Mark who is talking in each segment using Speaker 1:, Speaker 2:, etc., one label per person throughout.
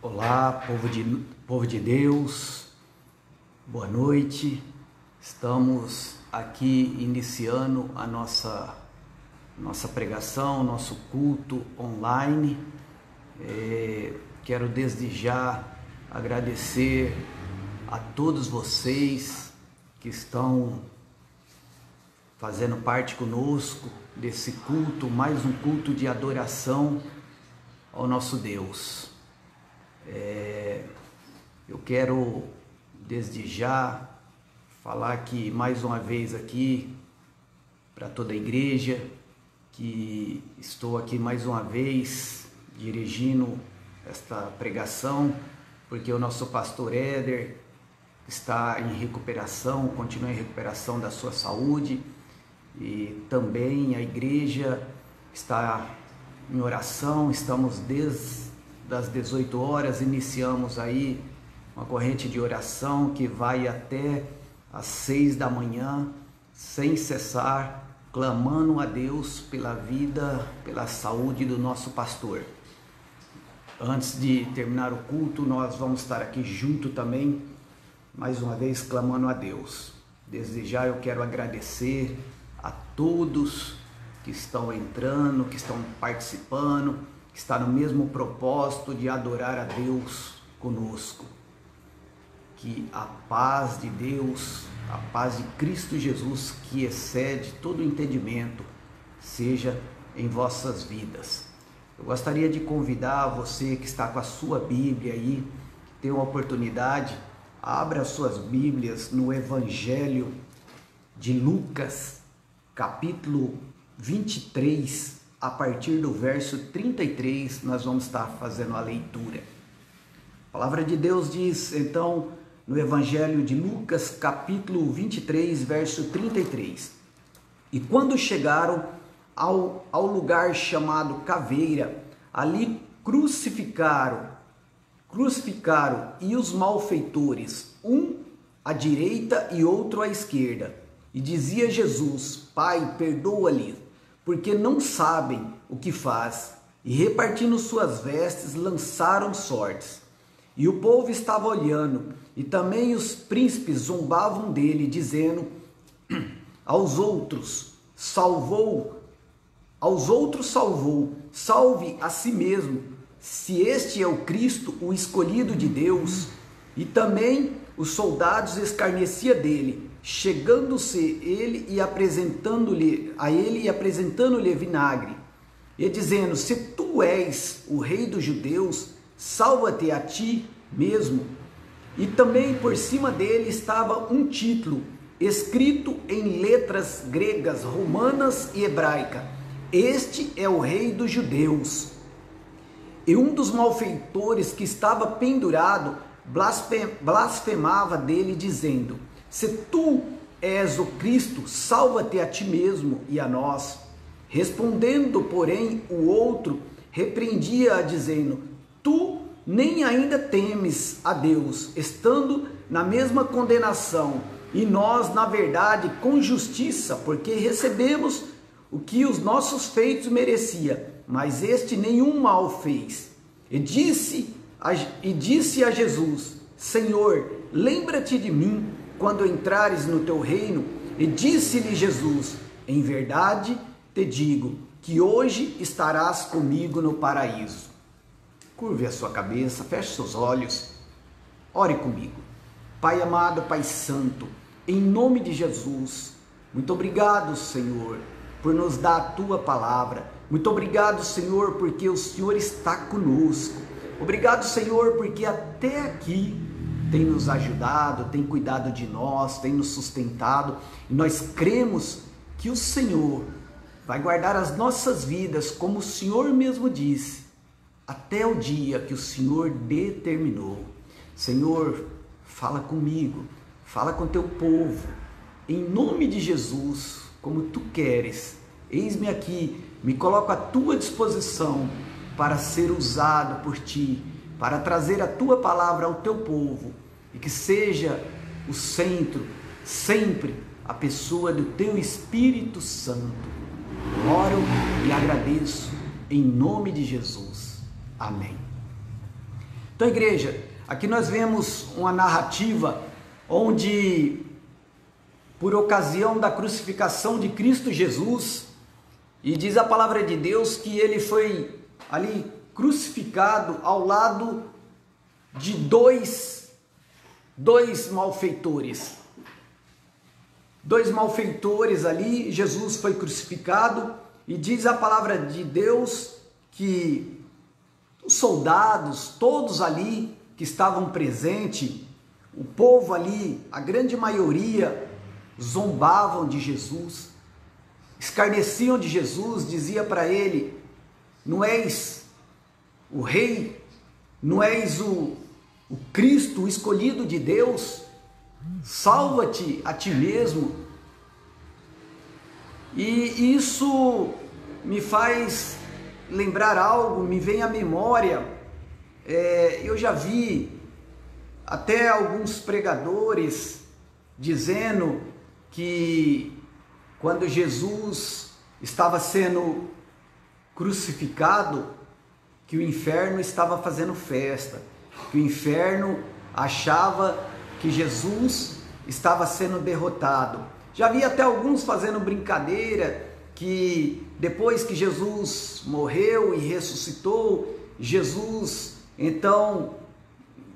Speaker 1: Olá, povo de Deus, boa noite. Estamos aqui iniciando a nossa pregação, nosso culto online. Quero desde já agradecer a todos vocês que estão fazendo parte conosco desse culto, mais um culto de adoração ao nosso Deus. Eu quero desde já falar aqui mais uma vez aqui para toda a igreja que estou aqui mais uma vez dirigindo esta pregação, porque o nosso pastor Éder está em recuperação, continua em recuperação da sua saúde, e também a igreja está em oração. Estamos desde das 18 horas, iniciamos aí uma corrente de oração que vai até às 6 da manhã, sem cessar, clamando a Deus pela vida, pela saúde do nosso pastor. Antes de terminar o culto, nós vamos estar aqui junto também, mais uma vez clamando a Deus. Desde já eu quero agradecer a todos que estão entrando, que estão participando, que está no mesmo propósito de adorar a Deus conosco. Que a paz de Deus, a paz de Cristo Jesus, que excede todo entendimento, seja em vossas vidas. Eu gostaria de convidar você que está com a sua Bíblia aí, tem uma oportunidade, abra as suas Bíblias no Evangelho de Lucas, capítulo 23, a partir do verso 33, nós vamos estar fazendo a leitura. A palavra de Deus diz, então, no Evangelho de Lucas, capítulo 23, verso 33. E quando chegaram ao lugar chamado Caveira, ali crucificaram e os malfeitores, um à direita e outro à esquerda. E dizia Jesus: Pai, perdoa-lhes, porque não sabem o que faz. E repartindo suas vestes, lançaram sortes. E o povo estava olhando, e também os príncipes zombavam dele, dizendo aos outros, salve a si mesmo, se este é o Cristo, o escolhido de Deus. E também os soldados escarneciam dele, chegando-se ele e apresentando-lhe vinagre, e dizendo: se tu és o rei dos judeus, salva-te a ti mesmo. E também por cima dele estava um título, escrito em letras gregas, romanas e hebraica: este é o rei dos judeus. E um dos malfeitores que estava pendurado blasfemava dele, dizendo: se tu és o Cristo, salva-te a ti mesmo e a nós. Respondendo, porém, o outro repreendia-a, dizendo: tu nem ainda temes a Deus, estando na mesma condenação, e nós, na verdade, com justiça, porque recebemos o que os nossos feitos merecia, mas este nenhum mal fez. E disse a Jesus: Senhor, lembra-te de mim quando entrares no teu reino. E disse-lhe Jesus: em verdade te digo que hoje estarás comigo no paraíso. Curve a sua cabeça, feche seus olhos, ore comigo. Pai amado, Pai santo, em nome de Jesus, muito obrigado, Senhor, por nos dar a tua palavra. Muito obrigado, Senhor, porque o Senhor está conosco. Obrigado, Senhor, porque até aqui tem nos ajudado, tem cuidado de nós, tem nos sustentado, e nós cremos que o Senhor vai guardar as nossas vidas, como o Senhor mesmo disse, até o dia que o Senhor determinou. Senhor, fala comigo, fala com teu povo, em nome de Jesus, como tu queres. Eis-me aqui, me coloco à tua disposição para ser usado por ti, para trazer a tua palavra ao teu povo, e que seja o centro, sempre, a pessoa do teu Espírito Santo. Oro e agradeço em nome de Jesus. Amém. Então, igreja, aqui nós vemos uma narrativa onde, por ocasião da crucificação de Cristo Jesus, e diz a palavra de Deus que ele foi ali crucificado ao lado de dois malfeitores. Dois malfeitores ali, Jesus foi crucificado, e diz a palavra de Deus que os soldados, todos ali que estavam presentes, o povo ali, a grande maioria, zombavam de Jesus, escarneciam de Jesus, dizia para ele: não és o rei, não és o Cristo, o escolhido de Deus, salva-te a ti mesmo. E isso me faz lembrar algo, me vem à memória. Eu já vi até alguns pregadores dizendo que quando Jesus estava sendo crucificado, que o inferno estava fazendo festa, que o inferno achava que Jesus estava sendo derrotado. Já vi até alguns fazendo brincadeira que depois que Jesus morreu e ressuscitou, Jesus então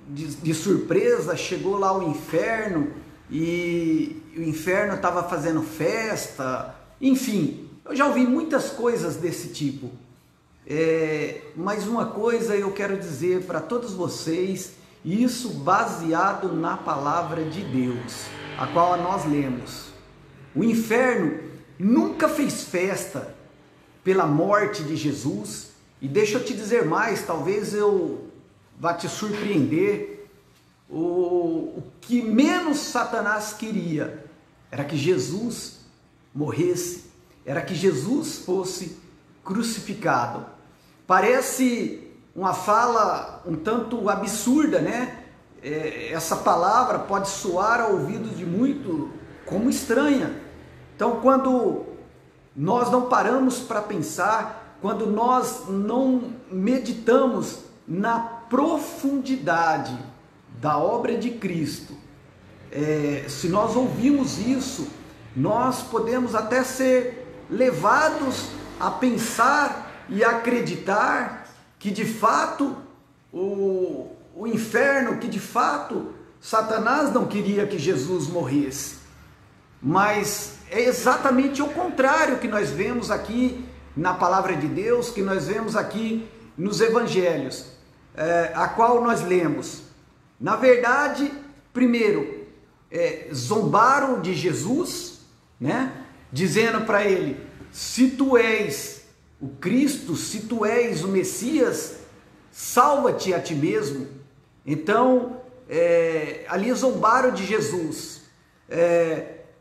Speaker 1: de surpresa chegou lá ao inferno e o inferno estava fazendo festa. Enfim, eu já ouvi muitas coisas desse tipo. Mas uma coisa eu quero dizer para todos vocês, isso baseado na palavra de Deus, a qual nós lemos. O inferno nunca fez festa pela morte de Jesus, e deixa eu te dizer mais, talvez eu vá te surpreender. O que menos Satanás queria era que Jesus morresse, era que Jesus fosse crucificado. Parece uma fala um tanto absurda, né? Essa palavra pode soar ao ouvido de muito como estranha. Então, quando nós não paramos para pensar, quando nós não meditamos na profundidade da obra de Cristo, se nós ouvimos isso, nós podemos até ser levados a pensar e acreditar que de fato o inferno, que de fato Satanás não queria que Jesus morresse. Mas é exatamente o contrário que nós vemos aqui na palavra de Deus, que nós vemos aqui nos evangelhos, a qual nós lemos. Na verdade, primeiro, zombaram de Jesus, né? Dizendo para ele: se tu és o Cristo, se tu és o Messias, salva-te a ti mesmo. Então, ali zombaram de Jesus.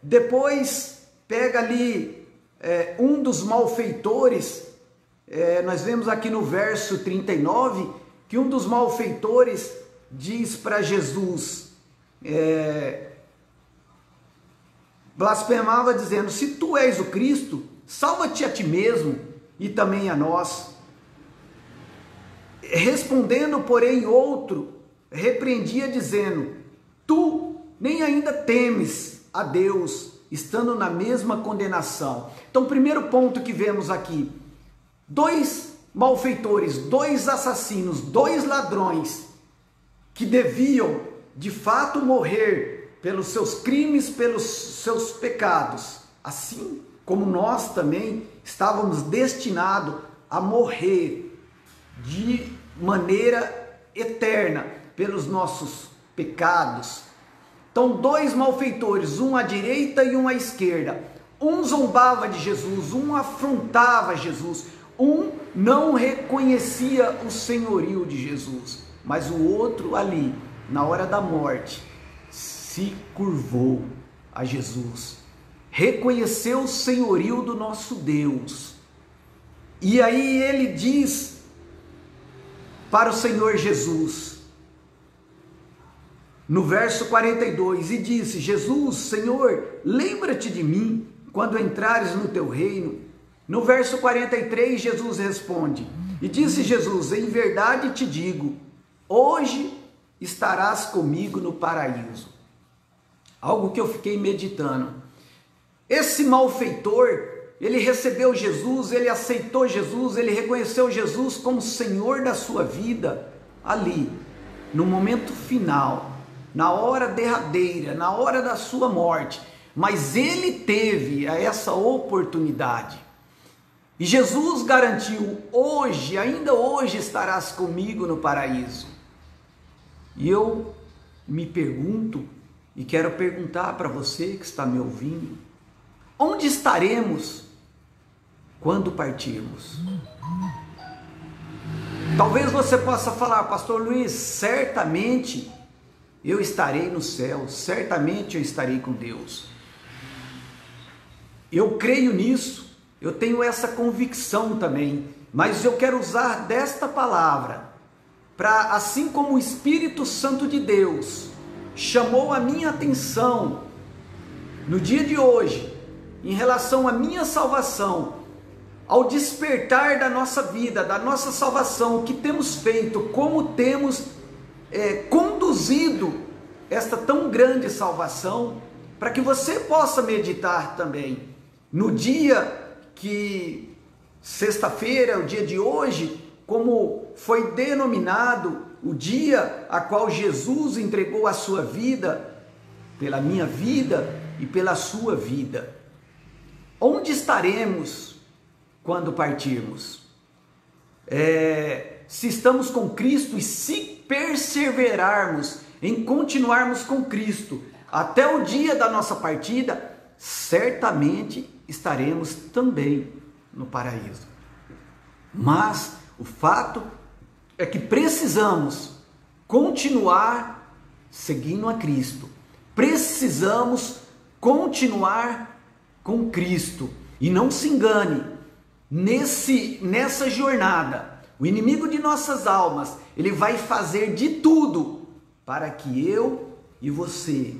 Speaker 1: Depois pega ali um dos malfeitores, nós vemos aqui no verso 39, que um dos malfeitores diz para Jesus, blasfemava dizendo: se tu és o Cristo, salva-te a ti mesmo e também a nós. Respondendo, porém, outro repreendia dizendo: tu nem ainda temes a Deus, estando na mesma condenação. Então, primeiro ponto que vemos aqui: dois malfeitores, dois assassinos, dois ladrões que deviam de fato morrer pelos seus crimes, pelos seus pecados, assim como nós também estávamos destinados a morrer de maneira eterna pelos nossos pecados. Então, dois malfeitores, um à direita e um à esquerda. Um zombava de Jesus, um afrontava Jesus, um não reconhecia o senhorio de Jesus, mas o outro ali, na hora da morte, se curvou a Jesus, reconheceu o senhorio do nosso Deus. E aí ele diz para o Senhor Jesus, no verso 42, e disse: Jesus, Senhor, lembra-te de mim quando entrares no teu reino. No verso 43, Jesus responde, e disse Jesus: em verdade te digo hoje estarás comigo no paraíso. Algo que eu fiquei meditando. Esse malfeitor, ele recebeu Jesus, ele aceitou Jesus, ele reconheceu Jesus como Senhor da sua vida ali, no momento final, na hora derradeira, na hora da sua morte. Mas ele teve essa oportunidade. E Jesus garantiu: hoje, ainda hoje estarás comigo no paraíso. E eu me pergunto, e quero perguntar para você que está me ouvindo: onde estaremos quando partirmos? Talvez você possa falar: pastor Luiz, certamente eu estarei no céu, certamente eu estarei com Deus. Eu creio nisso, eu tenho essa convicção também, mas eu quero usar desta palavra para, assim como o Espírito Santo de Deus chamou a minha atenção no dia de hoje, em relação à minha salvação, ao despertar da nossa vida, da nossa salvação, o que temos feito, como temos conduzido esta tão grande salvação, para que você possa meditar também. No dia que, sexta-feira, o dia de hoje, como foi denominado o dia a qual Jesus entregou a sua vida, pela minha vida e pela sua vida. Onde estaremos quando partirmos? Se estamos com Cristo e se perseverarmos em continuarmos com Cristo até o dia da nossa partida, certamente estaremos também no paraíso. Mas o fato é que precisamos continuar seguindo a Cristo. Precisamos continuar com Cristo. E não se engane, nessa jornada, o inimigo de nossas almas, ele vai fazer de tudo para que eu e você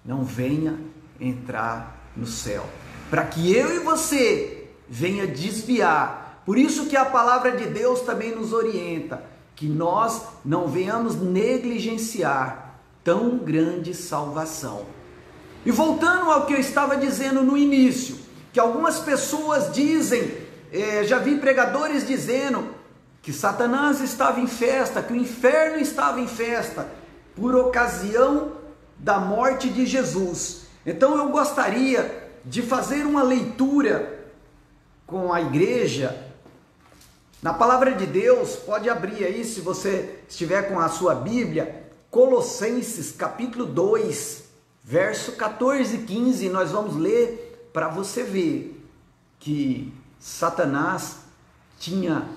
Speaker 1: não venha entrar no céu, para que eu e você venha desviar. Por isso que a palavra de Deus também nos orienta, que nós não venhamos negligenciar tão grande salvação. E voltando ao que eu estava dizendo no início, que algumas pessoas dizem, já vi pregadores dizendo que Satanás estava em festa, que o inferno estava em festa, por ocasião da morte de Jesus. Então eu gostaria de fazer uma leitura com a igreja, na palavra de Deus. Pode abrir aí, se você estiver com a sua Bíblia, Colossenses capítulo 2, verso 14 e 15, nós vamos ler para você ver que Satanás tinha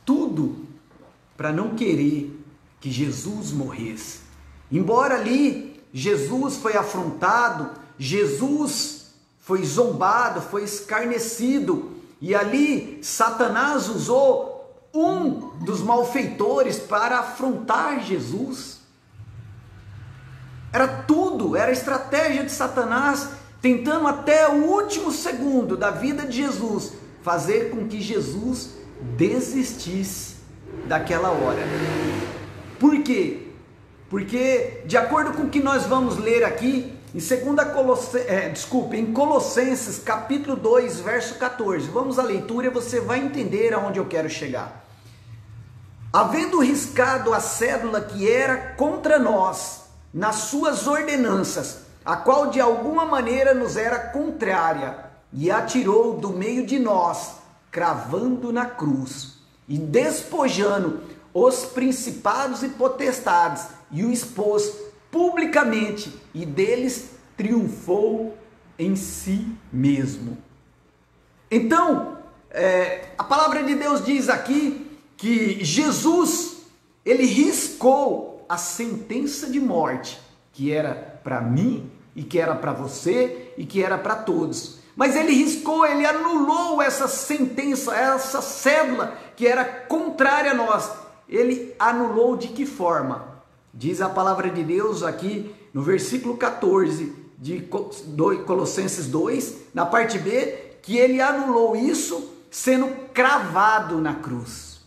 Speaker 1: tudo para não querer que Jesus morresse. Embora ali Jesus foi afrontado, Jesus foi zombado, foi escarnecido, e ali Satanás usou um dos malfeitores para afrontar Jesus. Era tudo, era a estratégia de Satanás, tentando até o último segundo da vida de Jesus fazer com que Jesus desistisse daquela hora. Por quê? Porque, de acordo com o que nós vamos ler aqui, em Colossenses capítulo 2, verso 14, vamos à leitura e você vai entender aonde eu quero chegar. Havendo riscado a cédula que era contra nós, nas suas ordenanças, a qual de alguma maneira nos era contrária, e atirou do meio de nós, cravando na cruz, e despojando os principados e potestades, e o expôs publicamente, e deles triunfou em si mesmo. Então, a palavra de Deus diz aqui que Jesus, ele riscou a sentença de morte, que era para mim, e que era para você, e que era para todos. Mas ele riscou, ele anulou essa sentença, essa cédula que era contrária a nós. Ele anulou de que forma? Diz a palavra de Deus aqui no versículo 14 de Colossenses 2, na parte B, que ele anulou isso sendo cravado na cruz.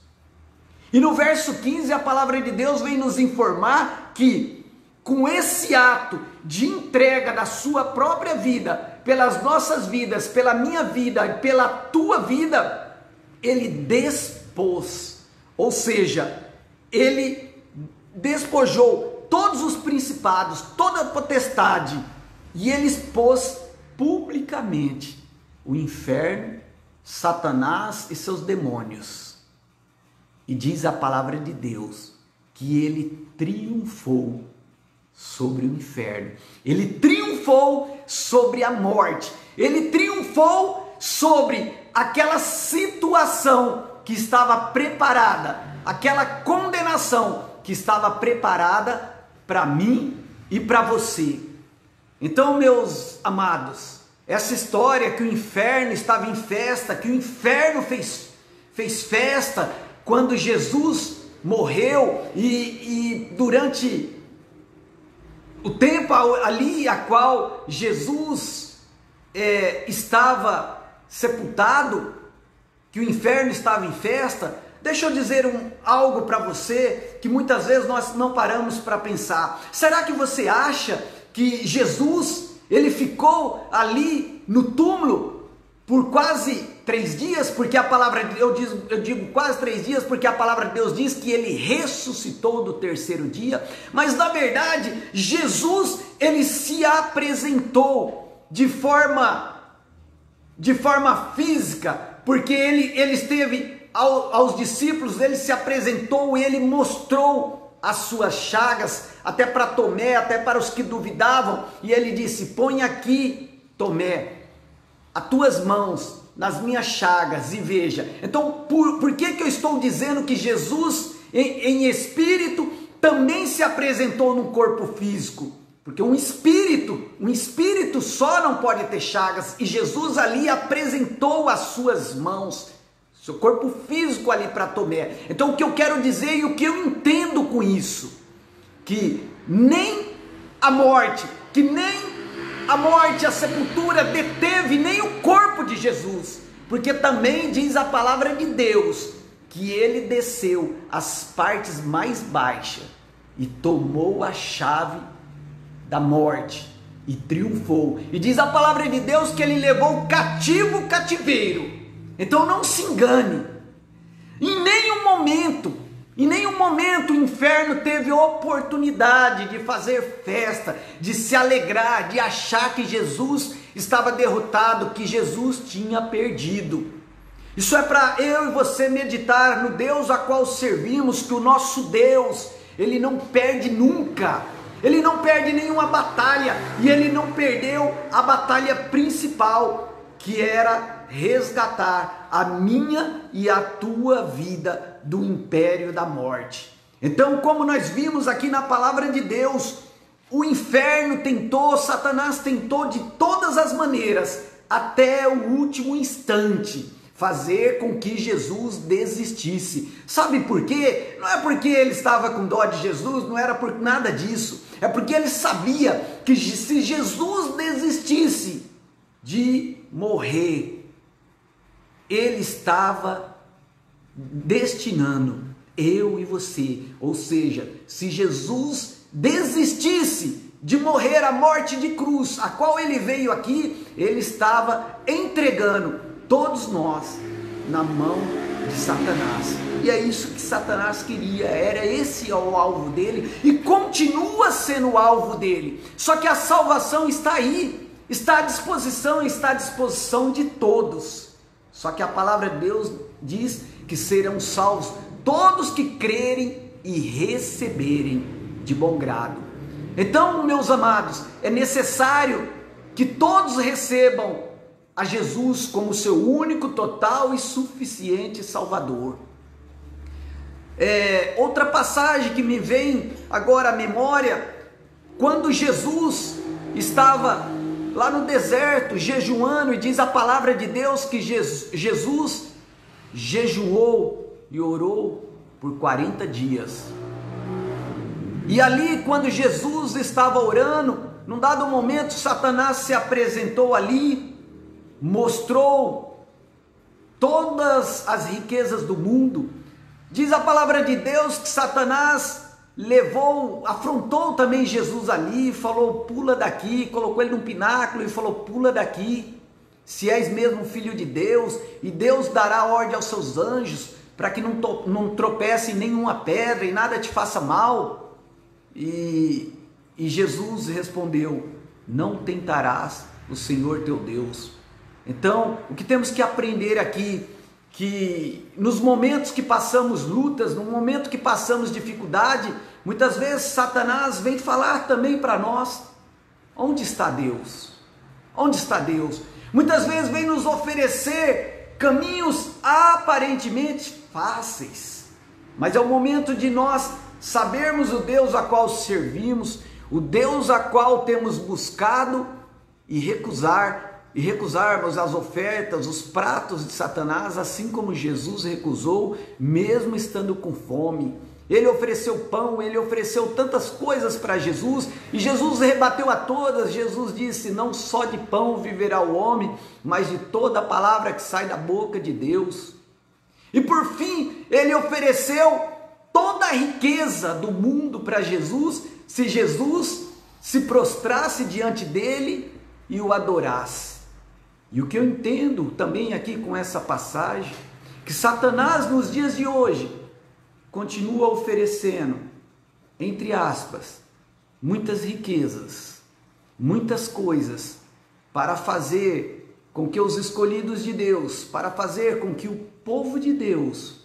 Speaker 1: E no verso 15 a palavra de Deus vem nos informar que com esse ato de entrega da sua própria vida, pelas nossas vidas, pela minha vida e pela tua vida, ele despôs, ou seja, ele despojou todos os principados, toda a potestade, e ele expôs publicamente o inferno, Satanás e seus demônios. E diz a palavra de Deus que ele triunfou sobre o inferno, ele triunfou sobre a morte, ele triunfou sobre aquela situação que estava preparada, aquela condenação que estava preparada para mim e para você. Então, meus amados, essa história que o inferno estava em festa, que o inferno fez festa quando Jesus morreu e durante o tempo ali a qual Jesus estava sepultado, que o inferno estava em festa. Deixa eu dizer algo para você que muitas vezes nós não paramos para pensar. Será que você acha que Jesus ele ficou ali no túmulo por quase 3 dias? Porque a palavra, eu digo quase 3 dias, porque a palavra de Deus diz que ele ressuscitou do 3º dia. Mas na verdade, Jesus ele se apresentou de forma física, porque ele esteve aos discípulos, ele se apresentou e ele mostrou as suas chagas, até para Tomé, até para os que duvidavam, e ele disse: põe aqui, Tomé, as tuas mãos nas minhas chagas e veja. Então, por que eu estou dizendo que Jesus em espírito também se apresentou no corpo físico? Porque um espírito só não pode ter chagas, e Jesus ali apresentou as suas mãos, seu corpo físico ali para Tomé. Então o que eu quero dizer e o que eu entendo com isso, que nem a morte, a sepultura deteve nem o corpo de Jesus, porque também diz a palavra de Deus que ele desceu às partes mais baixas e tomou a chave da morte e triunfou. E diz a palavra de Deus que ele levou cativo o cativeiro. Então não se engane, em nenhum momento o inferno teve oportunidade de fazer festa, de se alegrar, de achar que Jesus estava derrotado, que Jesus tinha perdido. Isso é para eu e você meditar no Deus a qual servimos, que o nosso Deus, ele não perde nunca, ele não perde nenhuma batalha, e ele não perdeu a batalha principal, que era resgatar a minha e a tua vida do império da morte. Então, como nós vimos aqui na palavra de Deus, o inferno tentou, Satanás tentou de todas as maneiras, até o último instante, fazer com que Jesus desistisse. Sabe por quê? Não é porque ele estava com dó de Jesus, não era por nada disso, é porque ele sabia que se Jesus desistisse de morrer, ele estava destinando eu e você, ou seja, se Jesus desistisse de morrer a morte de cruz, a qual ele veio aqui, ele estava entregando todos nós na mão de Satanás. E é isso que Satanás queria, era esse o alvo dele, e continua sendo o alvo dele. Só que a salvação está aí, está à disposição de todos. Só que a palavra de Deus diz que serão salvos todos que crerem e receberem de bom grado. Então, meus amados, é necessário que todos recebam a Jesus como seu único, total e suficiente Salvador. Outra passagem que me vem agora à memória, quando Jesus estava lá no deserto, jejuando, e diz a palavra de Deus que Jesus jejuou e orou por 40 dias. E ali, quando Jesus estava orando, num dado momento, Satanás se apresentou ali, mostrou todas as riquezas do mundo, Diz a palavra de Deus que Satanás afrontou também Jesus ali, falou: pula daqui, colocou ele num pináculo e falou: pula daqui, se és mesmo filho de Deus, e Deus dará ordem aos seus anjos para que não tropece em nenhuma pedra e nada te faça mal. E Jesus respondeu: não tentarás o Senhor teu Deus. Então, o que temos que aprender aqui, que nos momentos que passamos lutas, no momento que passamos dificuldade, muitas vezes Satanás vem falar também para nós: onde está Deus? Onde está Deus? Muitas vezes vem nos oferecer caminhos aparentemente fáceis, mas é o momento de nós sabermos o Deus a qual servimos, o Deus a qual temos buscado, e recusarmos as ofertas, os pratos de Satanás, assim como Jesus recusou, mesmo estando com fome. Ele ofereceu pão, ele ofereceu tantas coisas para Jesus, e Jesus rebateu a todas. Jesus disse: não só de pão viverá o homem, mas de toda a palavra que sai da boca de Deus. E por fim, ele ofereceu toda a riqueza do mundo para Jesus, se Jesus se prostrasse diante dele e o adorasse. E o que eu entendo também aqui com essa passagem, que Satanás nos dias de hoje continua oferecendo, entre aspas, muitas riquezas, muitas coisas, para fazer com que os escolhidos de Deus, para fazer com que o povo de Deus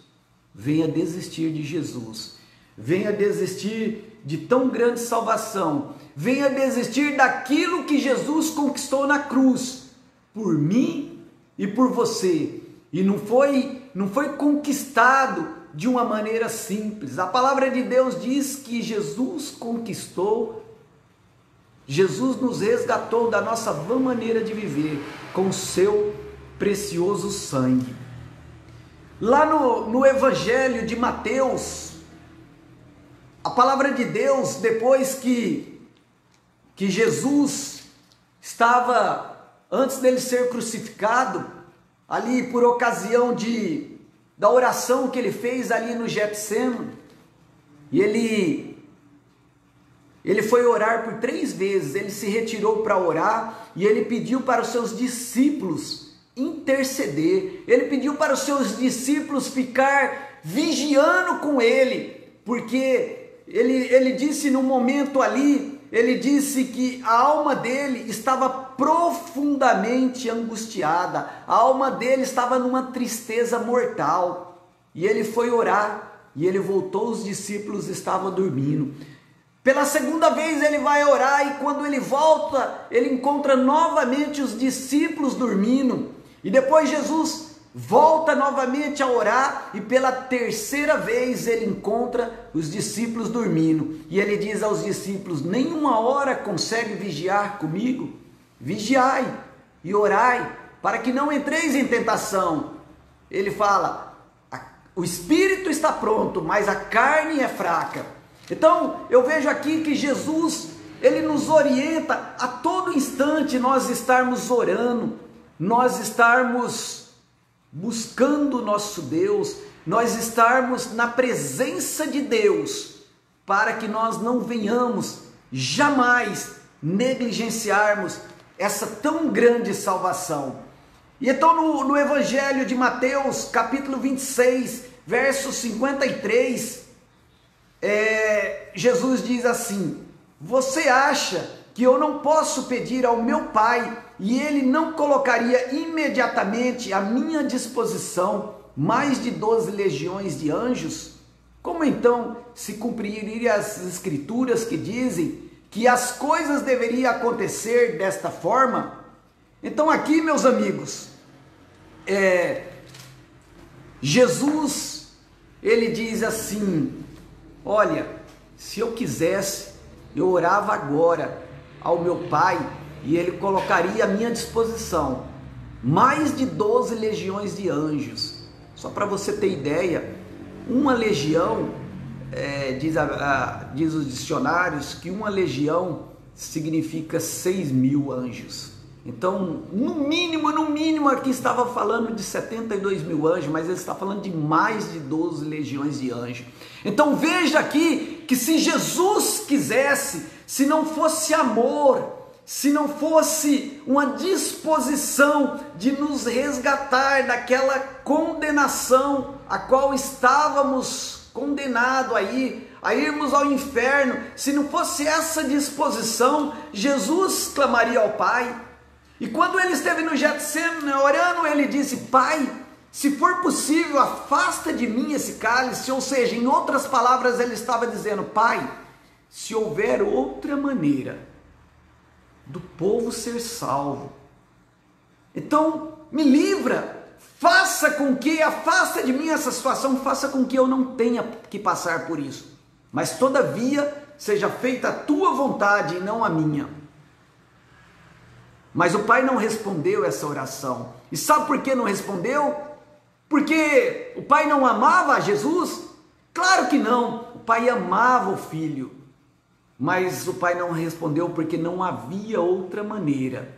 Speaker 1: venha desistir de Jesus, venha desistir de tão grande salvação, venha desistir daquilo que Jesus conquistou na cruz, por mim e por você. E não foi conquistado de uma maneira simples. A palavra de Deus diz que Jesus conquistou, Jesus nos resgatou da nossa vã maneira de viver com o seu precioso sangue. Lá no Evangelho de Mateus, a palavra de Deus, depois que Jesus estava, antes dele ser crucificado, ali por ocasião da oração que ele fez ali no Getsêmani, e ele foi orar por 3 vezes, ele se retirou para orar, e ele pediu para os seus discípulos interceder, ele pediu para os seus discípulos ficar vigiando com ele, porque ele disse no momento ali, ele disse que a alma dele estava profundamente angustiada, a alma dele estava numa tristeza mortal, e ele foi orar, e ele voltou, os discípulos estavam dormindo. Pela segunda vez ele vai orar, e quando ele volta, ele encontra novamente os discípulos dormindo, e depois Jesus volta novamente a orar, e pela terceira vez ele encontra os discípulos dormindo, e ele diz aos discípulos: nenhuma hora consegue vigiar comigo? Vigiai e orai, para que não entreis em tentação. Ele fala: o espírito está pronto, mas a carne é fraca. Então eu vejo aqui que Jesus, ele nos orienta a todo instante nós estarmos orando, nós estarmos buscando o nosso Deus, nós estarmos na presença de Deus, para que nós não venhamos jamais negligenciarmos essa tão grande salvação. E então no Evangelho de Mateus, capítulo 26, verso 53, Jesus diz assim: você acha que eu não posso pedir ao meu Pai, e Ele não colocaria imediatamente à minha disposição mais de 12 legiões de anjos? Como então se cumpririam as Escrituras que dizem que as coisas deveriam acontecer desta forma? Então aqui, meus amigos, Jesus, ele diz assim: olha, se eu quisesse, eu orava agora ao meu Pai, e Ele colocaria à minha disposição mais de 12 legiões de anjos. Só para você ter ideia, uma legião, diz os dicionários, que uma legião significa 6.000 anjos. Então, no mínimo, aqui estava falando de 72 mil anjos, mas ele está falando de mais de 12 legiões de anjos. Então veja aqui que se Jesus quisesse, se não fosse amor, se não fosse uma disposição de nos resgatar daquela condenação a qual estávamos condenados a irmos ao inferno, se não fosse essa disposição, Jesus clamaria ao Pai. E quando ele esteve no Getsemane orando, ele disse: Pai, se for possível, afasta de mim esse cálice. Ou seja, em outras palavras, ele estava dizendo: Pai, se houver outra maneira do povo ser salvo, então me livra, faça com que, afasta de mim essa situação, faça com que eu não tenha que passar por isso. Mas todavia, seja feita a tua vontade e não a minha. Mas o Pai não respondeu essa oração. E sabe por que não respondeu? Porque o Pai não amava a Jesus? Claro que não. O Pai amava o Filho. Mas o Pai não respondeu porque não havia outra maneira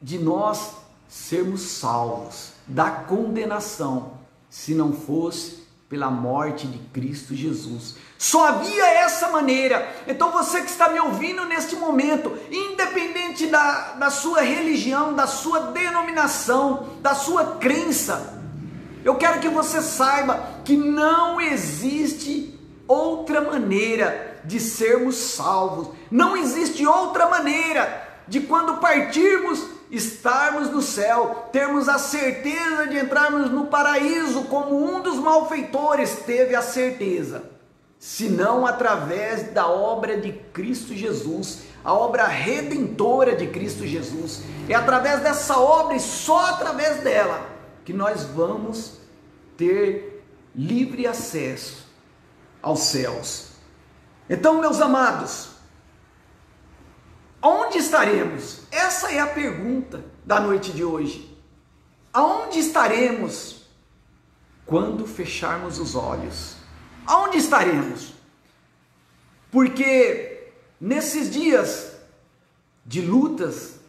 Speaker 1: de nós sermos salvos da condenação, se não fosse pela morte de Cristo Jesus. Só havia essa maneira. Então você que está me ouvindo neste momento, independente da sua religião, da sua denominação, da sua crença, eu quero que você saiba que não existe outra maneira de sermos salvos. Não existe outra maneira de, quando partirmos, estarmos no céu, termos a certeza de entrarmos no paraíso, como um dos malfeitores teve a certeza, senão através da obra de Cristo Jesus, a obra redentora de Cristo Jesus. É através dessa obra e só através dela que nós vamos ter livre acesso aos céus. Então, meus amados, onde estaremos? Essa é a pergunta da noite de hoje. Aonde estaremos quando fecharmos os olhos? Aonde estaremos? Porque nesses dias de lutas,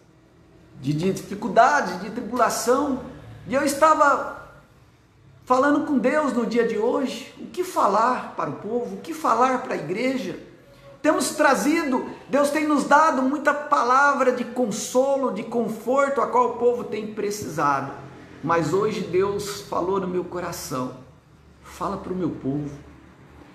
Speaker 1: de dificuldades, de tribulação, e eu estava falando com Deus no dia de hoje, o que falar para o povo, o que falar para a igreja. Temos trazido, Deus tem nos dado muita palavra de consolo, de conforto, a qual o povo tem precisado. Mas hoje Deus falou no meu coração: fala para o meu povo,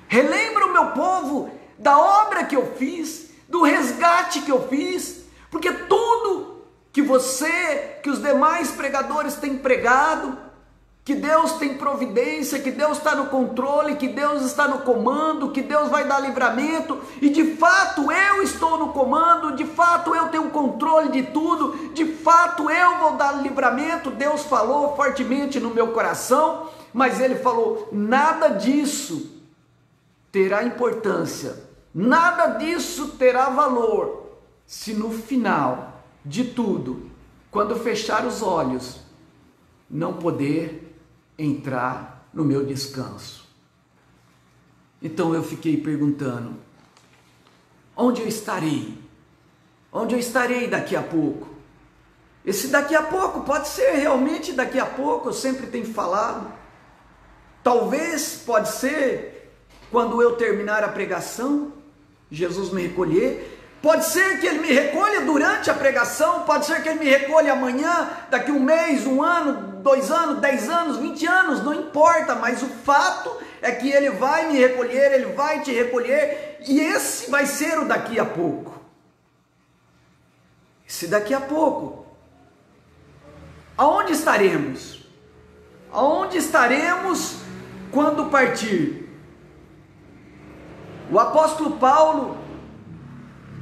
Speaker 1: relembra o meu povo da obra que eu fiz, do resgate que eu fiz, porque tudo que você, que os demais pregadores têm pregado, que Deus tem providência, que Deus está no controle, que Deus está no comando, que Deus vai dar livramento, e de fato eu estou no comando, de fato eu tenho controle de tudo, de fato eu vou dar livramento. Deus falou fortemente no meu coração, mas Ele falou: nada disso terá importância, nada disso terá valor, se no final de tudo, quando fechar os olhos, não poder entrar no meu descanso. Então eu fiquei perguntando: onde eu estarei? Onde eu estarei daqui a pouco? Esse daqui a pouco pode ser realmente daqui a pouco, eu sempre tenho falado. Talvez pode ser quando eu terminar a pregação, Jesus me recolher. Pode ser que Ele me recolha durante a pregação, pode ser que Ele me recolha amanhã, daqui um mês, um ano, 2 anos, 10 anos, 20 anos, não importa, mas o fato é que Ele vai me recolher, Ele vai te recolher, e esse vai ser o daqui a pouco. Esse daqui a pouco. Aonde estaremos? Aonde estaremos quando partir? O apóstolo Paulo,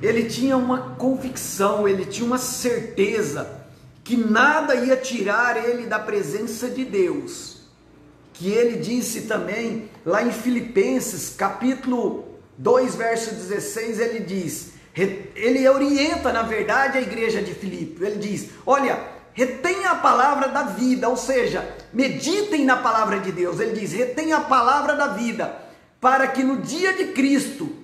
Speaker 1: ele tinha uma convicção, ele tinha uma certeza que nada ia tirar ele da presença de Deus, que ele disse também lá em Filipenses capítulo 2 verso 16, ele diz, ele orienta na verdade a igreja de Filipe, ele diz: olha, retenha a palavra da vida, ou seja, meditem na palavra de Deus. Ele diz: retenha a palavra da vida, para que no dia de Cristo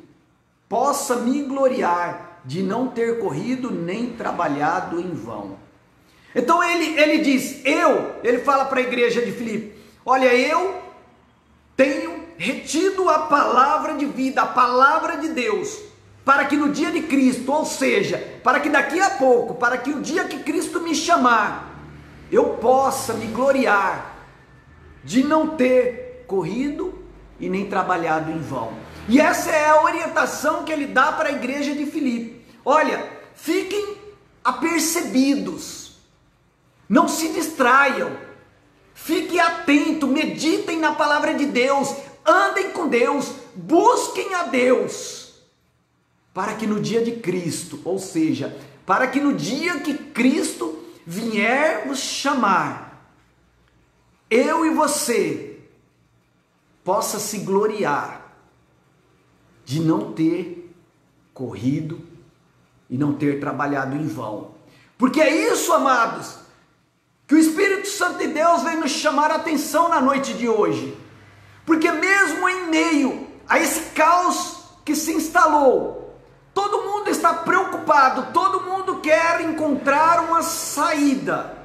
Speaker 1: possa me gloriar de não ter corrido nem trabalhado em vão. Então ele diz, ele fala para a igreja de Filipe, olha, eu tenho retido a palavra de vida, a palavra de Deus, para que no dia de Cristo, ou seja, para que daqui a pouco, para que o dia que Cristo me chamar, eu possa me gloriar de não ter corrido e nem trabalhado em vão. E essa é a orientação que ele dá para a igreja de Filipe. Olha, fiquem apercebidos, não se distraiam, fiquem atentos, meditem na palavra de Deus, andem com Deus, busquem a Deus, para que no dia de Cristo, ou seja, para que no dia que Cristo vier vos chamar, eu e você possa se gloriar de não ter corrido e não ter trabalhado em vão. Porque é isso, amados, que o Espírito Santo de Deus vem nos chamar a atenção na noite de hoje. Porque mesmo em meio a esse caos que se instalou, todo mundo está preocupado, todo mundo quer encontrar uma saída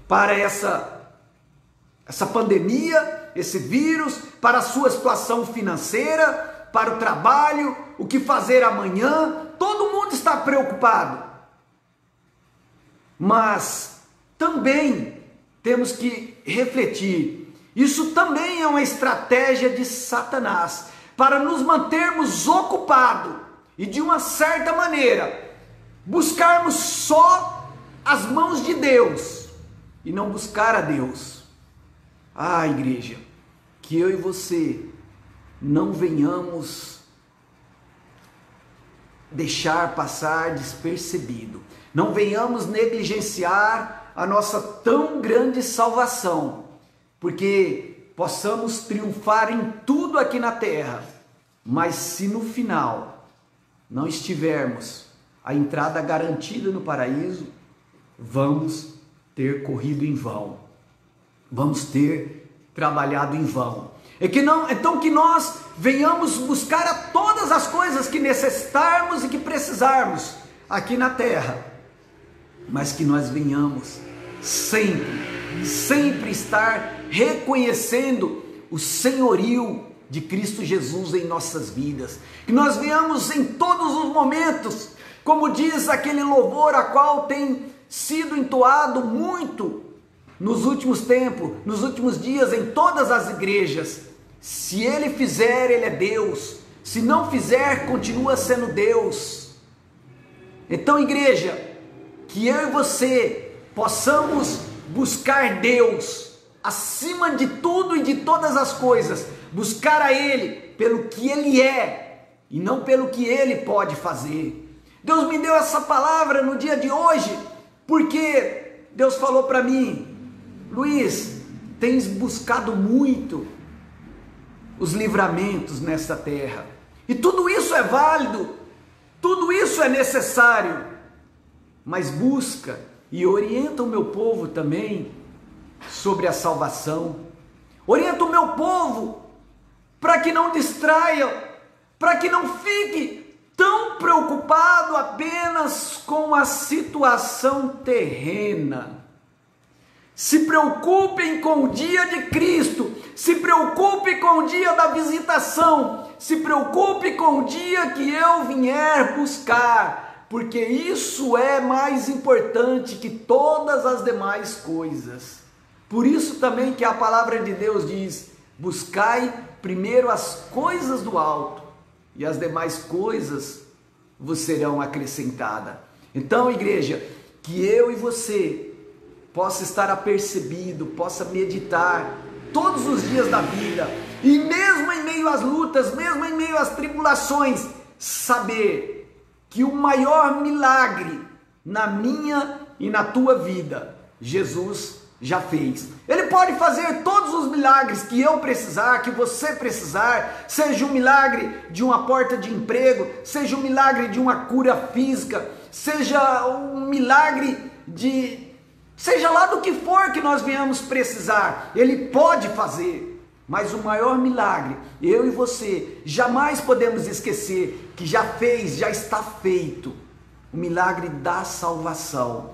Speaker 1: para essa pandemia, esse vírus, para a sua situação financeira, para o trabalho, o que fazer amanhã. Todo mundo está preocupado. Mas também temos que refletir, isso também é uma estratégia de Satanás, para nos mantermos ocupados e de uma certa maneira, buscarmos só as mãos de Deus e não buscar a Deus. Ah, igreja, que eu e você não venhamos deixar passar despercebido, não venhamos negligenciar a nossa tão grande salvação, porque possamos triunfar em tudo aqui na terra, mas se no final não estivermos a entrada garantida no paraíso, vamos ter corrido em vão, vamos ter trabalhado em vão. Então que nós venhamos buscar a todas as coisas que necessitarmos e que precisarmos aqui na terra, mas que nós venhamos sempre estar reconhecendo o senhorio de Cristo Jesus em nossas vidas, que nós venhamos em todos os momentos, como diz aquele louvor a qual tem sido entoado muito nos últimos tempos, nos últimos dias, em todas as igrejas: se Ele fizer, Ele é Deus, se não fizer, continua sendo Deus. Então, igreja, que eu e você possamos buscar Deus acima de tudo e de todas as coisas, buscar a Ele pelo que Ele é e não pelo que Ele pode fazer. Deus me deu essa palavra no dia de hoje, porque Deus falou para mim: Luiz, tens buscado muito os livramentos nesta terra, e tudo isso é válido, tudo isso é necessário, mas busca e orienta o meu povo também sobre a salvação, orienta o meu povo para que não distraia, para que não fique tão preocupado apenas com a situação terrena. Se preocupem com o dia de Cristo, se preocupe com o dia da visitação, se preocupe com o dia que eu vier buscar, porque isso é mais importante que todas as demais coisas. Por isso também que a palavra de Deus diz: buscai primeiro as coisas do alto, e as demais coisas vos serão acrescentadas. Então, igreja, que eu e você possa estar apercebido, possa meditar todos os dias da vida, e mesmo em meio às lutas, mesmo em meio às tribulações, saber que o maior milagre na minha e na tua vida, Jesus já fez. Ele pode fazer todos os milagres que eu precisar, que você precisar, seja um milagre de uma porta de emprego, seja um milagre de uma cura física, seja um milagre seja lá do que for que nós venhamos precisar, Ele pode fazer, Mas o maior milagre, eu e você, jamais podemos esquecer que já fez, já está feito, o milagre da salvação.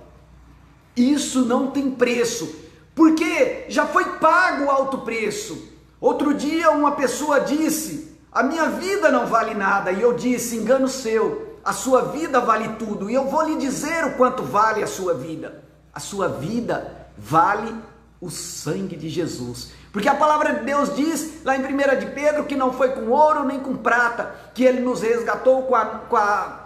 Speaker 1: Isso não tem preço, porque já foi pago o alto preço. Outro dia uma pessoa disse, a minha vida não vale nada, e eu disse, engano seu, a sua vida vale tudo, e eu vou lhe dizer o quanto vale a sua vida. A sua vida vale o sangue de Jesus, porque a palavra de Deus diz lá em 1 de Pedro que não foi com ouro nem com prata que Ele nos resgatou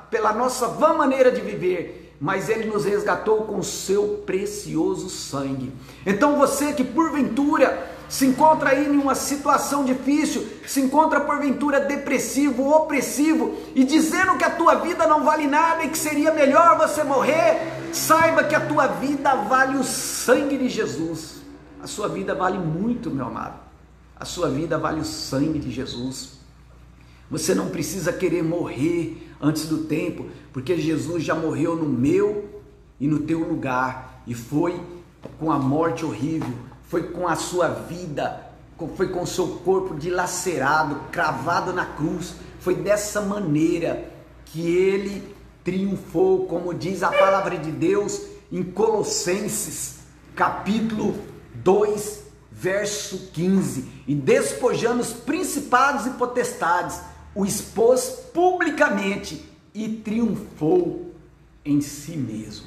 Speaker 1: pela nossa vã maneira de viver, mas Ele nos resgatou com o seu precioso sangue. Então você que porventura se encontra aí em uma situação difícil, se encontra porventura depressivo, opressivo, e dizendo que a tua vida não vale nada e que seria melhor você morrer, saiba que a tua vida vale o sangue de Jesus. A sua vida vale muito, meu amado. A sua vida vale o sangue de Jesus. Você não precisa querer morrer antes do tempo, porque Jesus já morreu no meu e no teu lugar, e foi com a morte horrível, foi com a sua vida, foi com o seu corpo dilacerado, cravado na cruz. Foi dessa maneira que Ele triunfou, como diz a palavra de Deus em Colossenses, capítulo 2, verso 15, e despojando os principados e potestades, o expôs publicamente e triunfou em si mesmo.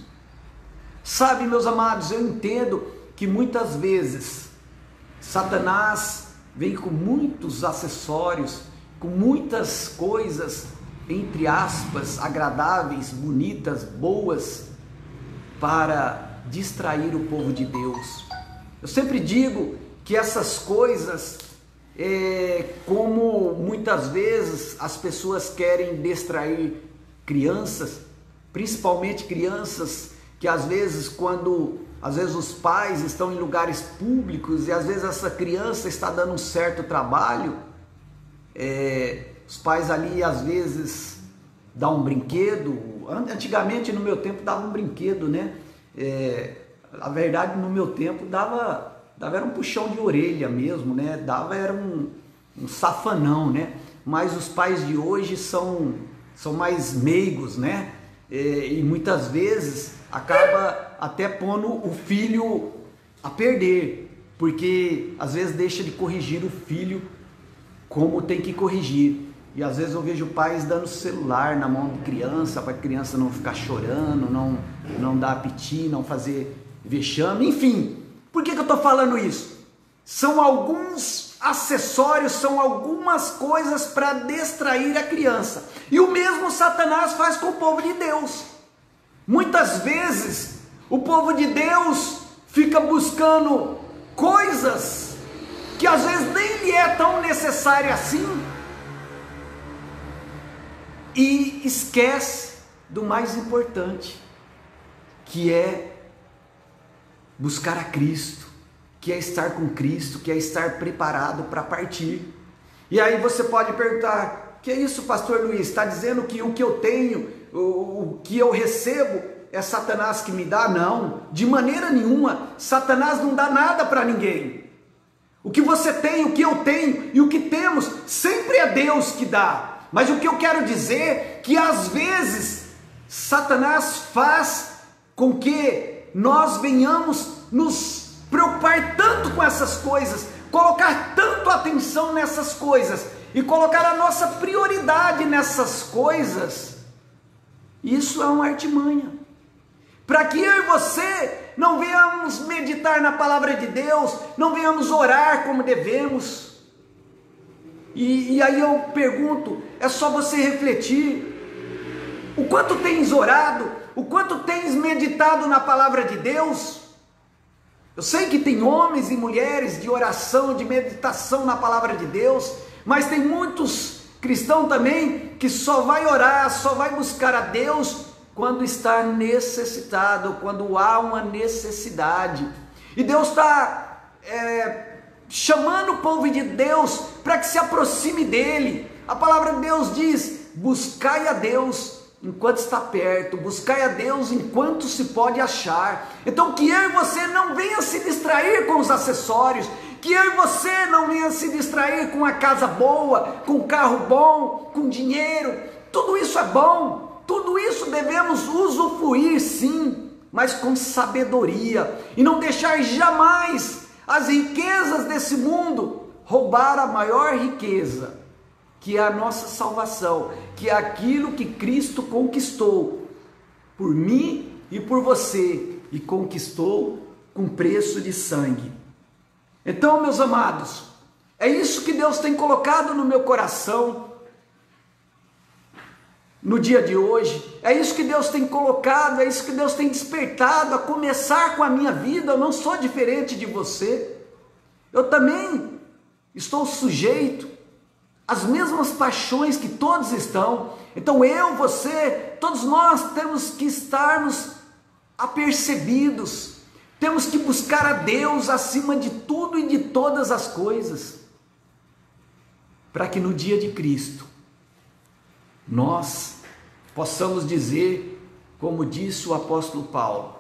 Speaker 1: Sabe, meus amados, eu entendo que muitas vezes Satanás vem com muitos acessórios, com muitas coisas, entre aspas, agradáveis, bonitas, boas, para distrair o povo de Deus. Eu sempre digo que essas coisas, como muitas vezes as pessoas querem distrair crianças, principalmente crianças que às vezes os pais estão em lugares públicos e às vezes essa criança está dando um certo trabalho, os pais ali às vezes dão um brinquedo. Antigamente no meu tempo dava um brinquedo, né? A verdade, no meu tempo dava era um puxão de orelha mesmo, né? Era um safanão, né? Mas os pais de hoje são mais meigos, né? E muitas vezes acaba até pondo o filho a perder, porque às vezes deixa de corrigir o filho como tem que corrigir. E às vezes eu vejo pais dando celular na mão de criança, para a criança não ficar chorando, não dar apetite, não fazer vexame, enfim. Por que eu estou falando isso? São alguns acessórios, são algumas coisas para distrair a criança. E o mesmo Satanás faz com o povo de Deus. Muitas vezes o povo de Deus fica buscando coisas que às vezes nem lhe é tão necessária assim, e esquece do mais importante, que é buscar a Cristo, que é estar com Cristo, que é estar preparado para partir. E aí você pode perguntar, que é isso, pastor Luiz? Está dizendo que o que eu tenho, o que eu recebo é Satanás que me dá? Não, de maneira nenhuma. Satanás não dá nada para ninguém. O que você tem, o que eu tenho e o que temos, sempre é Deus que dá. Mas o que eu quero dizer é que às vezes Satanás faz com que nós venhamos nos preocupar tanto com essas coisas, colocar tanto atenção nessas coisas e colocar a nossa prioridade nessas coisas. Isso é uma artimanha, para que eu e você não venhamos meditar na palavra de Deus, não venhamos orar como devemos. E aí eu pergunto, é só você refletir, o quanto tens orado, o quanto tens meditado na palavra de Deus? Eu sei que tem homens e mulheres de oração, de meditação na palavra de Deus, mas tem muitos cristãos também que só vai orar, só vai buscar a Deus quando está necessitado, quando há uma necessidade. E Deus está chamando o povo de Deus para que se aproxime dele. A palavra de Deus diz: buscai a Deus enquanto está perto, buscai a Deus enquanto se pode achar. Então que eu e você não venha se distrair com os acessórios, que eu e você não venha se distrair com a casa boa, com um carro bom, com dinheiro. Tudo isso é bom, tudo isso devemos usufruir sim, mas com sabedoria, e não deixar jamais as riquezas desse mundo roubar a maior riqueza, que é a nossa salvação, que é aquilo que Cristo conquistou por mim e por você, e conquistou com preço de sangue. Então, meus amados, é isso que Deus tem colocado no meu coração no dia de hoje, é isso que Deus tem colocado, é isso que Deus tem despertado a começar com a minha vida. Eu não sou diferente de você, eu também estou sujeito às mesmas paixões que todos estão. Então eu, você, todos nós temos que estarmos apercebidos, temos que buscar a Deus acima de tudo e de todas as coisas, para que no dia de Cristo nós possamos dizer, como disse o apóstolo Paulo: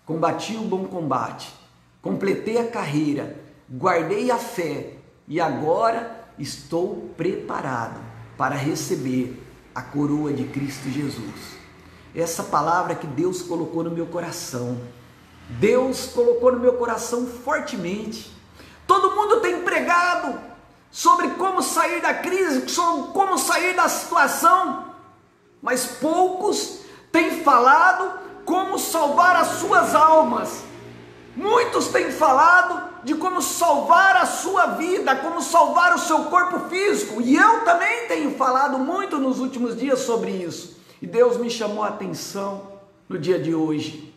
Speaker 1: combati o bom combate, completei a carreira, guardei a fé e agora estou preparado para receber a coroa de Cristo Jesus. Essa palavra que Deus colocou no meu coração, Deus colocou no meu coração fortemente. Todo mundo tem pregado sobre como sair da crise, sobre como sair da situação, mas poucos têm falado como salvar as suas almas. Muitos têm falado de como salvar a sua vida, como salvar o seu corpo físico, e eu também tenho falado muito nos últimos dias sobre isso, e Deus me chamou a atenção no dia de hoje: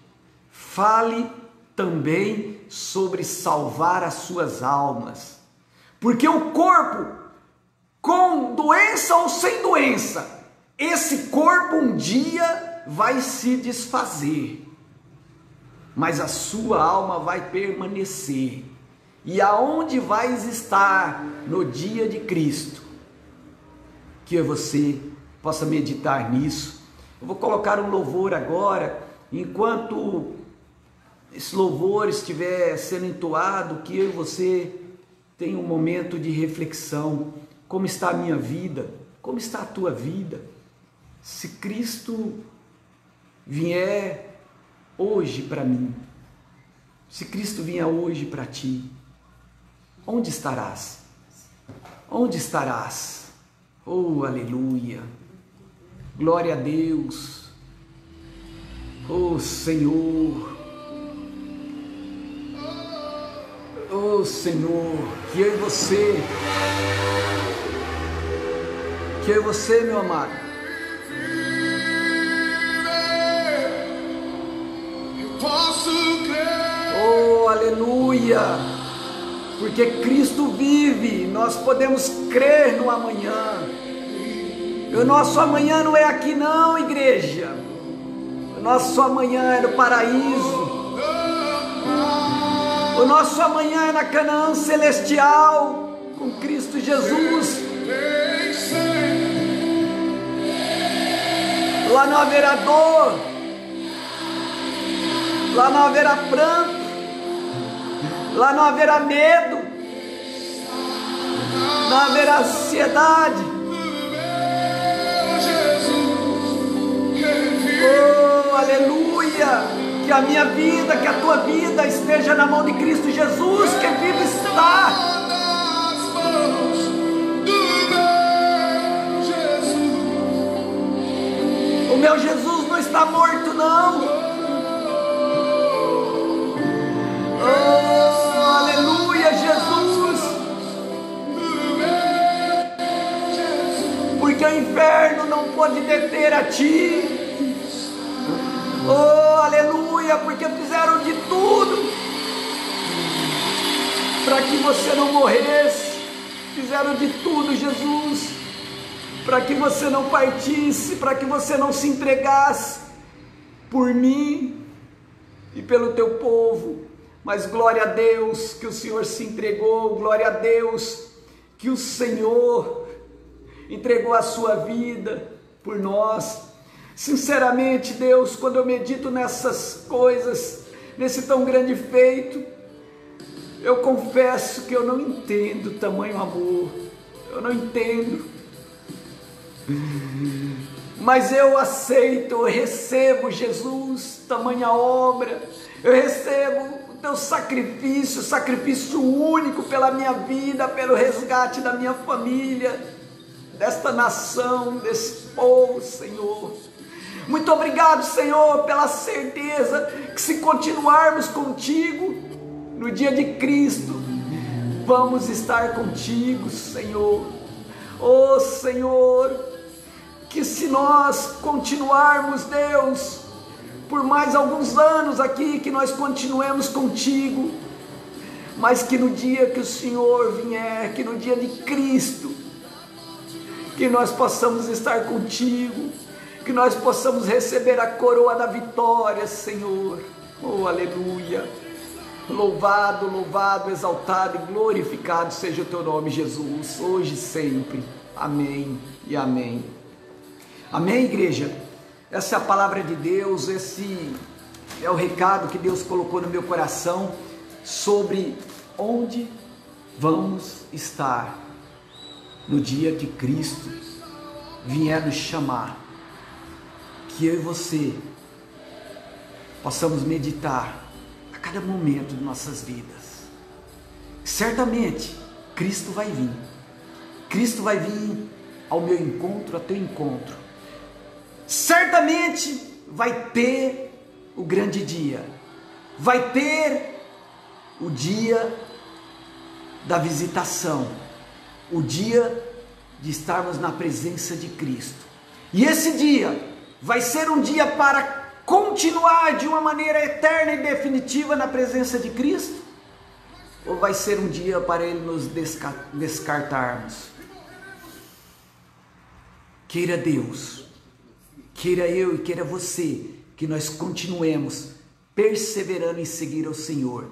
Speaker 1: fale também sobre salvar as suas almas, porque o corpo, com doença ou sem doença, esse corpo um dia vai se desfazer, mas a sua alma vai permanecer. E aonde vais estar no dia de Cristo? Que você possa meditar nisso. Eu vou colocar um louvor agora, enquanto esse louvor estiver sendo entoado, que eu e você tenha um momento de reflexão. Como está a minha vida? Como está a tua vida? Se Cristo vier hoje para mim, se Cristo vier hoje para ti, onde estarás? Onde estarás? Oh, aleluia! Glória a Deus! Oh, Senhor! Oh, Senhor! Que eu e você, meu amado, oh, aleluia! Porque Cristo vive, nós podemos crer no amanhã. E o nosso amanhã não é aqui não, igreja. O nosso amanhã é no paraíso. O nosso amanhã é na Canaã celestial, com Cristo Jesus. Lá não haverá dor, lá não haverá pranto, lá não haverá medo, não haverá ansiedade. Oh, aleluia! Que a minha vida, que a tua vida esteja na mão de Cristo Jesus, que vivo está. O meu Jesus não está morto, não. Oh, aleluia, Jesus. Porque o inferno não pode deter a ti. Oh, aleluia, porque fizeram de tudo para que você não morresse. Fizeram de tudo, Jesus, para que você não partisse, para que você não se entregasse por mim e pelo teu povo. Mas glória a Deus que o Senhor se entregou, glória a Deus que o Senhor entregou a sua vida por nós. Sinceramente, Deus, quando eu medito nessas coisas, nesse tão grande feito, Eu confesso que eu não entendo tamanho amor, eu não entendo, mas eu aceito, eu recebo, Jesus, tamanha obra, eu recebo o teu sacrifício, sacrifício único pela minha vida, pelo resgate da minha família, desta nação, desse povo, Senhor. Muito obrigado, Senhor, pela certeza que se continuarmos contigo, no dia de Cristo, vamos estar contigo, Senhor. Oh, Senhor, que se nós continuarmos, Deus, por mais alguns anos aqui, que nós continuemos contigo, mas que no dia que o Senhor vier, que no dia de Cristo, que nós possamos estar contigo, que nós possamos receber a coroa da vitória, Senhor. Oh, aleluia. Louvado, louvado, exaltado e glorificado seja o teu nome, Jesus, hoje e sempre. Amém e amém. Amém, igreja? Essa é a palavra de Deus, esse é o recado que Deus colocou no meu coração sobre onde vamos estar no dia que Cristo vier nos chamar. Que eu e você possamos meditar a cada momento de nossas vidas. Certamente Cristo vai vir. Cristo vai vir ao meu encontro, ao teu encontro. Certamente vai ter o grande dia. Vai ter o dia da visitação. O dia de estarmos na presença de Cristo. E esse dia vai ser um dia para continuar de uma maneira eterna e definitiva na presença de Cristo? Ou vai ser um dia para Ele nos descartarmos? Queira Deus, queira eu e queira você, que nós continuemos perseverando em seguir ao Senhor,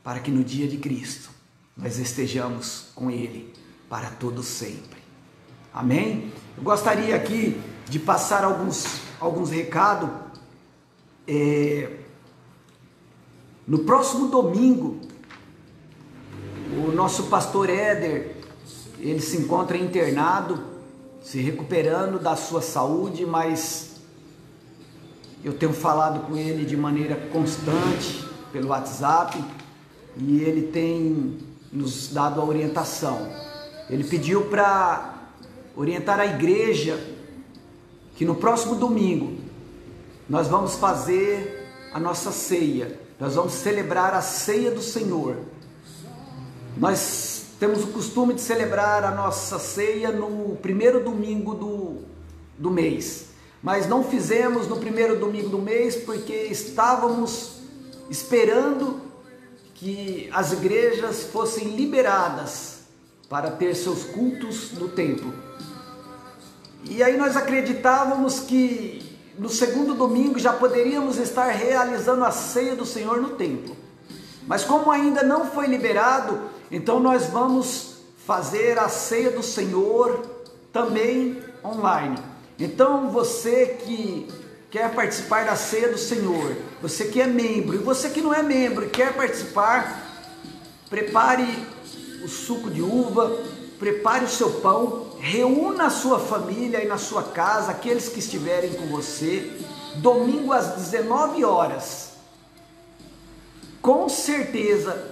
Speaker 1: para que no dia de Cristo nós estejamos com Ele para todo sempre. Amém? Eu gostaria aqui de passar alguns recados. No próximo domingo, o nosso pastor Éder, ele se encontra internado, se recuperando da sua saúde, mas eu tenho falado com ele de maneira constante pelo WhatsApp e ele tem nos dado a orientação. Ele pediu para orientar a igreja que no próximo domingo nós vamos fazer a nossa ceia, nós vamos celebrar a ceia do Senhor. Nós temos o costume de celebrar a nossa ceia no primeiro domingo do mês, mas não fizemos no primeiro domingo do mês porque estávamos esperando que as igrejas fossem liberadas para ter seus cultos no templo. E aí nós acreditávamos que no segundo domingo já poderíamos estar realizando a ceia do Senhor no templo. Mas como ainda não foi liberado, então nós vamos fazer a ceia do Senhor também online. Então você que quer participar da ceia do Senhor, você que é membro e você que não é membro e quer participar, prepare o suco de uva, prepare o seu pão, reúna a sua família aí na sua casa, aqueles que estiverem com você, domingo às 19 horas. Com certeza,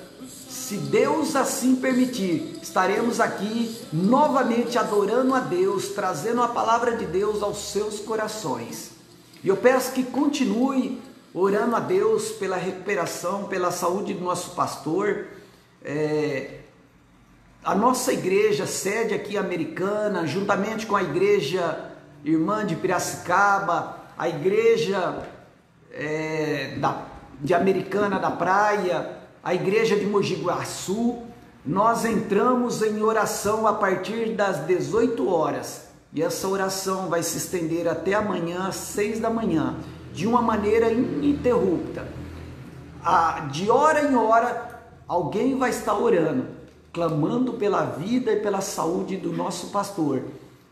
Speaker 1: se Deus assim permitir, estaremos aqui novamente adorando a Deus, trazendo a palavra de Deus aos seus corações. E eu peço que continue orando a Deus pela recuperação, pela saúde do nosso pastor. A nossa igreja, sede aqui americana, juntamente com a igreja irmã de Piracicaba, a igreja de Americana da Praia, a igreja de Mogi Guaçu, nós entramos em oração a partir das 18 horas. E essa oração vai se estender até amanhã, às 6 da manhã, de uma maneira ininterrupta. De hora em hora, alguém vai estar orando, clamando pela vida e pela saúde do nosso pastor.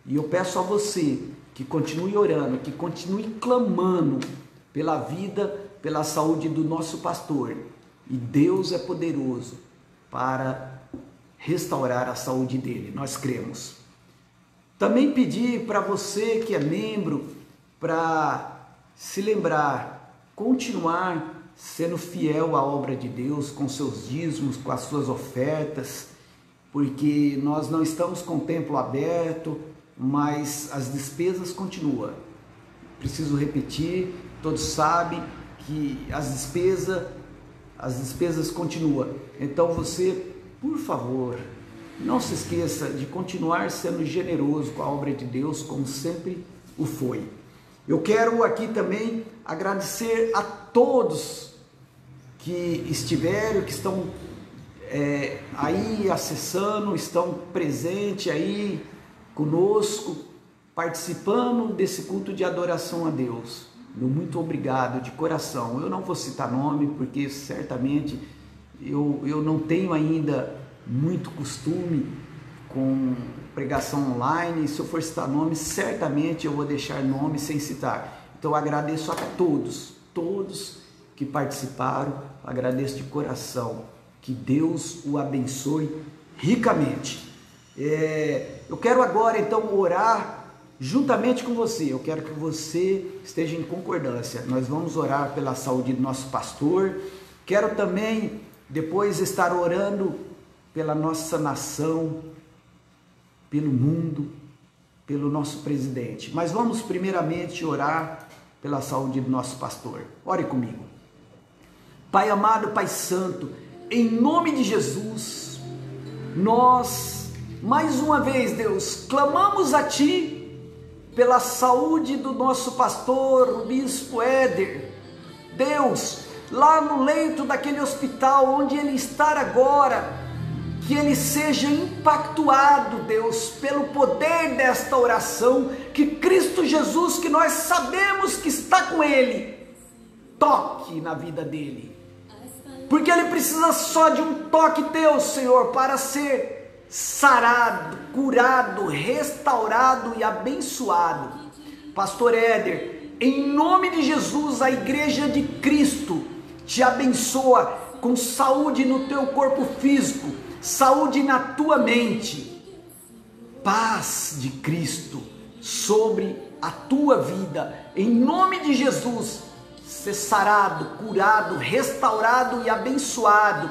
Speaker 1: E eu peço a você que continue orando, que continue clamando pela vida, pela saúde do nosso pastor. E Deus é poderoso para restaurar a saúde dele. Nós cremos. Também pedir para você que é membro, para se lembrar, continuar sendo fiel à obra de Deus, com seus dízimos, com as suas ofertas, porque nós não estamos com o templo aberto, mas as despesas continuam. Preciso repetir, todos sabem que as despesas continuam. Então você, por favor, não se esqueça de continuar sendo generoso com a obra de Deus, como sempre o foi. Eu quero aqui também agradecer a todos que estiveram, que estão aí acessando, estão presentes aí conosco, participando desse culto de adoração a Deus. Meu muito obrigado de coração. Eu não vou citar nome, porque certamente eu não tenho ainda muito costume com pregação online. Se eu for citar nome, certamente eu vou deixar nome sem citar. Então eu agradeço a todos que participaram, agradeço de coração. Que Deus o abençoe ricamente. Eu quero agora então orar juntamente com você. Eu quero que você esteja em concordância. Nós vamos orar pela saúde do nosso pastor. Quero também depois estar orando pela nossa nação, pelo mundo, pelo nosso presidente. Mas vamos primeiramente orar pela saúde do nosso pastor. Ore comigo. Pai amado, Pai santo, em nome de Jesus, nós, mais uma vez, Deus, clamamos a Ti pela saúde do nosso pastor, o bispo Éder. Deus, lá no leito daquele hospital onde ele está agora, que ele seja impactuado, Deus, pelo poder desta oração, que Cristo Jesus, que nós sabemos que está com ele, toque na vida dele. Porque ele precisa só de um toque teu, Senhor, para ser sarado, curado, restaurado e abençoado. Pastor Éder, em nome de Jesus, a igreja de Cristo te abençoa com saúde no teu corpo físico, saúde na tua mente, paz de Cristo sobre a tua vida. Em nome de Jesus, ser sarado, curado, restaurado e abençoado.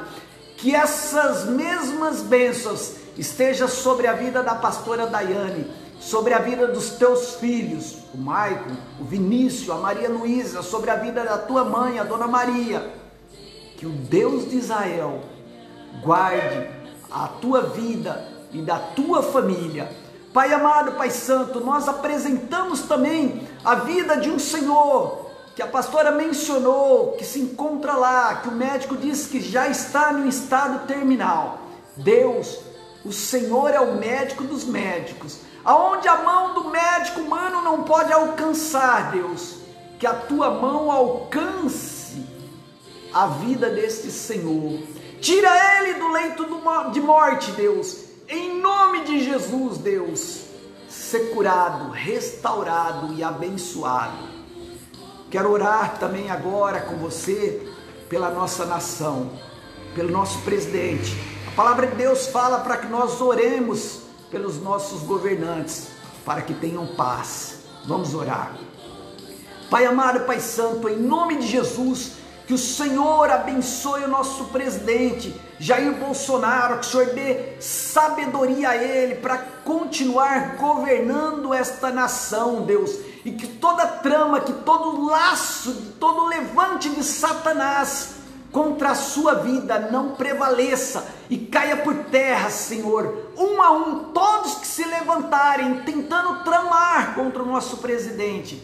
Speaker 1: Que essas mesmas bênçãos estejam sobre a vida da pastora Daiane, sobre a vida dos teus filhos, o Maicon, o Vinícius, a Maria Luísa, sobre a vida da tua mãe, a Dona Maria. Que o Deus de Israel guarde a tua vida e da tua família. Pai amado, Pai santo, nós apresentamos também a vida de um senhor que a pastora mencionou, que se encontra lá, que o médico disse que já está no estado terminal. Deus, o Senhor é o médico dos médicos, aonde a mão do médico humano não pode alcançar, Deus, que a tua mão alcance a vida deste Senhor. Tira ele do leito de morte, Deus, em nome de Jesus, Deus, ser curado, restaurado e abençoado. Quero orar também agora com você pela nossa nação, pelo nosso presidente. A palavra de Deus fala para que nós oremos pelos nossos governantes, para que tenham paz. Vamos orar. Pai amado, Pai santo, em nome de Jesus, que o Senhor abençoe o nosso presidente, Jair Bolsonaro, que o Senhor dê sabedoria a ele para continuar governando esta nação, Deus. E que toda trama, que todo laço, todo levante de Satanás contra a sua vida não prevaleça e caia por terra, Senhor. Um a um, todos que se levantarem tentando tramar contra o nosso presidente,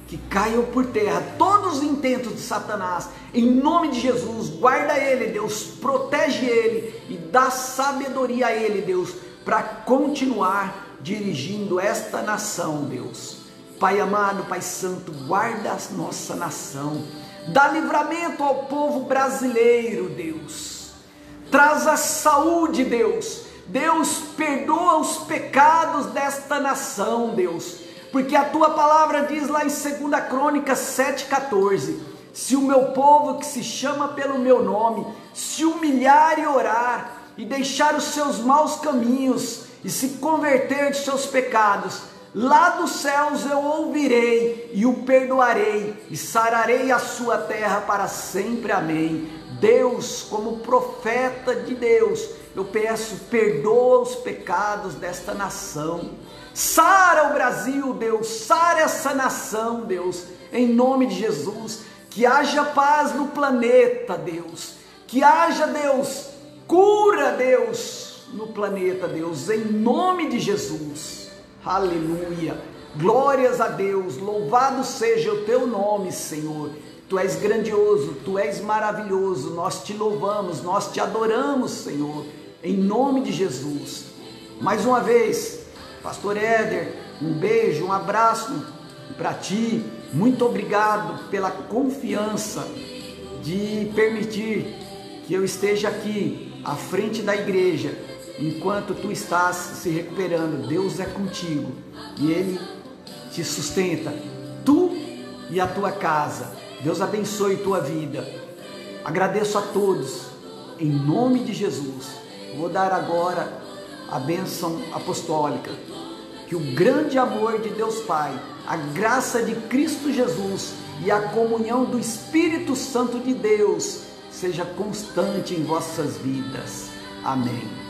Speaker 1: que caiam por terra todos os intentos de Satanás. Em nome de Jesus, guarda ele, Deus, protege ele e dá sabedoria a ele, Deus, para continuar dirigindo esta nação, Deus. Pai amado, Pai santo, guarda a nossa nação, dá livramento ao povo brasileiro, Deus, traz a saúde, Deus. Deus, perdoa os pecados desta nação, Deus, porque a tua palavra diz lá em 2 Crônicas 7,14, se o meu povo que se chama pelo meu nome se humilhar e orar e deixar os seus maus caminhos e se converter de seus pecados, lá dos céus eu ouvirei e o perdoarei e sararei a sua terra para sempre. Amém. Deus, como profeta de Deus, eu peço, perdoa os pecados desta nação. Sara o Brasil, Deus, sara essa nação, Deus, em nome de Jesus. Que haja paz no planeta, Deus. Que haja, Deus, cura, Deus, no planeta, Deus, em nome de Jesus. Aleluia. Glórias a Deus. Louvado seja o teu nome, Senhor. Tu és grandioso, tu és maravilhoso. Nós te louvamos, nós te adoramos, Senhor, em nome de Jesus. Mais uma vez, Pastor Éder, um beijo, um abraço para ti. Muito obrigado pela confiança de permitir que eu esteja aqui à frente da igreja enquanto tu estás se recuperando. Deus é contigo e Ele te sustenta, tu e a tua casa. Deus abençoe tua vida. Agradeço a todos em nome de Jesus. Vou dar agora a bênção apostólica. Que o grande amor de Deus Pai, a graça de Cristo Jesus e a comunhão do Espírito Santo de Deus seja constante em vossas vidas. Amém.